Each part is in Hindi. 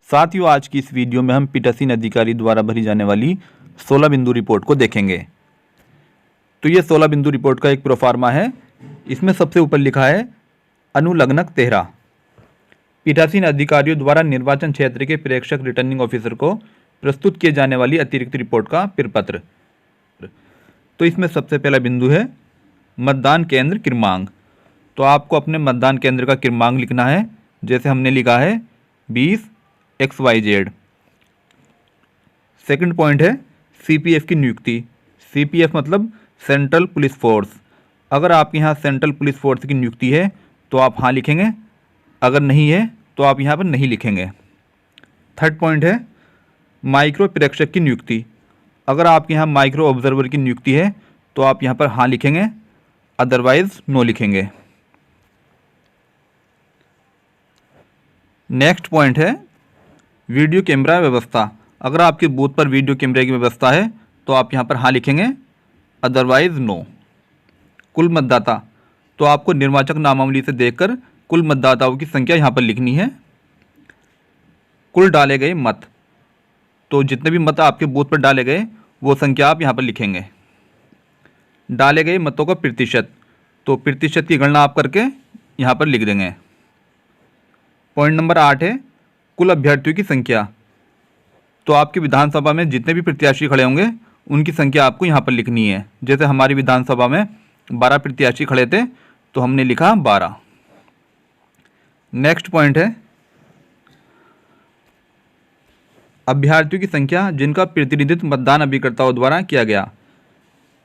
साथियों, आज की इस वीडियो में हम पीठासीन अधिकारी द्वारा भरी जाने वाली 16 बिंदु रिपोर्ट को देखेंगे। तो ये 16 बिंदु रिपोर्ट का एक प्रोफार्मा है। इसमें सबसे ऊपर लिखा है अनुलग्नक 13। पीठासीन अधिकारियों द्वारा निर्वाचन क्षेत्र के प्रेक्षक रिटर्निंग ऑफिसर को प्रस्तुत किए जाने वाली अतिरिक्त रिपोर्ट का प्रपत्र। तो इसमें सबसे पहला बिंदु है मतदान केंद्र क्रमांक। तो आपको अपने मतदान केंद्र का क्रमांक लिखना है। जैसे हमने लिखा है 20XYZ। सेकंड पॉइंट है CPF की नियुक्ति। CPF मतलब सेंट्रल पुलिस फोर्स। अगर आपके यहाँ सेंट्रल पुलिस फोर्स की नियुक्ति है तो आप हाँ लिखेंगे, अगर नहीं है तो आप यहाँ पर नहीं लिखेंगे। थर्ड पॉइंट है माइक्रो प्रेक्षक की नियुक्ति। अगर आपके यहाँ माइक्रो ऑब्जर्वर की नियुक्ति है तो आप यहाँ पर हाँ लिखेंगे, अदरवाइज नो लिखेंगे। नेक्स्ट पॉइंट है वीडियो कैमरा व्यवस्था। अगर आपके बूथ पर वीडियो कैमरे की व्यवस्था है तो आप यहाँ पर हाँ लिखेंगे, अदरवाइज नो। कुल मतदाता, तो आपको निर्वाचक नामावली से देखकर कुल मतदाताओं की संख्या यहाँ पर लिखनी है। कुल डाले गए मत, तो जितने भी मत आपके बूथ पर डाले गए वो संख्या आप यहाँ पर लिखेंगे। डाले गए मतों का प्रतिशत, तो प्रतिशत की गणना आप करके यहाँ पर लिख देंगे। पॉइंट नंबर 8 है कुल अभ्यर्थियों की संख्या। तो आपकी विधानसभा में जितने भी प्रत्याशी खड़े होंगे उनकी संख्या आपको यहाँ पर लिखनी है। जैसे हमारी विधानसभा में 12 प्रत्याशी खड़े थे तो हमने लिखा 12। नेक्स्ट पॉइंट है अभ्यर्थियों की संख्या जिनका प्रतिनिधित्व मतदान अभिकर्ताओं द्वारा किया गया।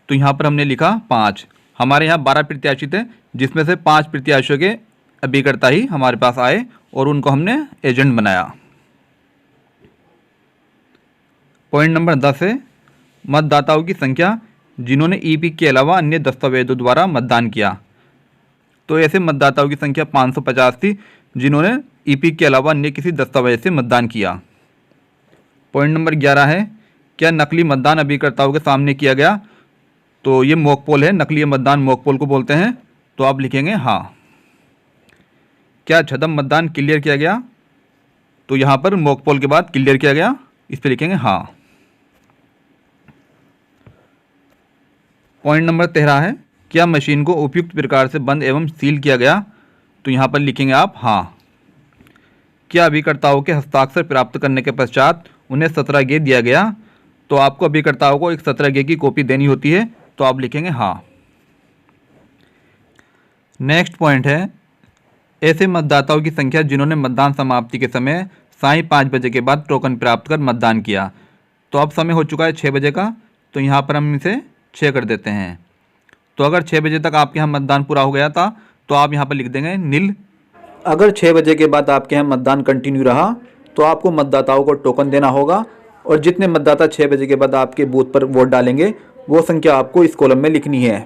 तो यहाँ पर हमने लिखा 5। हमारे यहाँ 12 प्रत्याशी थे जिसमें से 5 प्रत्याशियों के अभिकर्ता ही हमारे पास आए और उनको हमने एजेंट बनाया। पॉइंट नंबर 10 है मतदाताओं की संख्या जिन्होंने EPIC के अलावा अन्य दस्तावेजों द्वारा मतदान किया। तो ऐसे मतदाताओं की संख्या 550 थी जिन्होंने EPIC के अलावा अन्य किसी दस्तावेज से मतदान किया। पॉइंट नंबर 11 है क्या नकली मतदान अभिकर्ताओं के सामने किया गया। तो ये मॉक पोल है, नकली मतदान मॉक पोल को बोलते हैं, तो आप लिखेंगे हाँ। क्या छदम मतदान क्लियर किया गया। तो यहाँ पर मॉक पोल के बाद क्लियर किया गया, इस पर लिखेंगे हाँ। पॉइंट नंबर 13 है क्या मशीन को उपयुक्त प्रकार से बंद एवं सील किया गया। तो यहाँ पर लिखेंगे आप हाँ। क्या अभिकर्ताओं के हस्ताक्षर प्राप्त करने के पश्चात उन्हें 17G दिया गया। तो आपको अभिकर्ताओं को एक 17G की कॉपी देनी होती है, तो आप लिखेंगे हाँ। नेक्स्ट पॉइंट है ऐसे मतदाताओं की संख्या जिन्होंने मतदान समाप्ति के समय सायं 5 बजे के बाद टोकन प्राप्त कर मतदान किया। तो अब समय हो चुका है 6 बजे का, तो यहाँ पर हम इसे 6 कर देते हैं। तो अगर 6 बजे तक आपके यहाँ मतदान पूरा हो गया था तो आप यहाँ पर लिख देंगे नील। अगर 6 बजे के बाद आपके यहाँ मतदान कंटिन्यू रहा तो आपको मतदाताओं को टोकन देना होगा, और जितने मतदाता 6 बजे के बाद आपके बूथ पर वोट डालेंगे वो संख्या आपको इस कॉलम में लिखनी है।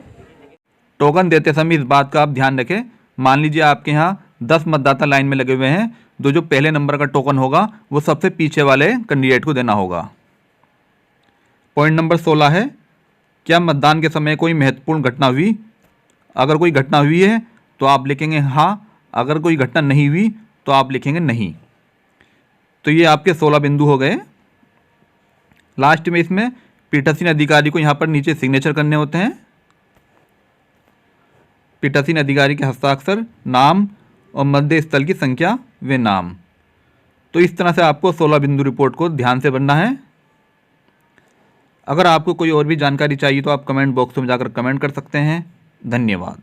टोकन देते समय इस बात का आप ध्यान रखें, मान लीजिए आपके यहाँ 10 मतदाता लाइन में लगे हुए हैं, तो जो पहले नंबर का टोकन होगा वो सबसे पीछे वाले कैंडिडेट को देना होगा। पॉइंट नंबर 16 है क्या मतदान के समय कोई महत्वपूर्ण घटना हुई। अगर कोई घटना हुई है तो आप लिखेंगे हाँ, अगर कोई घटना नहीं हुई तो आप लिखेंगे नहीं। तो ये आपके 16 बिंदु हो गए। लास्ट में इसमें पीठासीन अधिकारी को यहाँ पर नीचे सिग्नेचर करने होते हैं। पीठासीन अधिकारी के हस्ताक्षर, नाम और मध्य स्थल की संख्या व नाम। तो इस तरह से आपको 16 बिंदु रिपोर्ट को ध्यान से भरना है। अगर आपको कोई और भी जानकारी चाहिए तो आप कमेंट बॉक्स में जाकर कमेंट कर सकते हैं। धन्यवाद।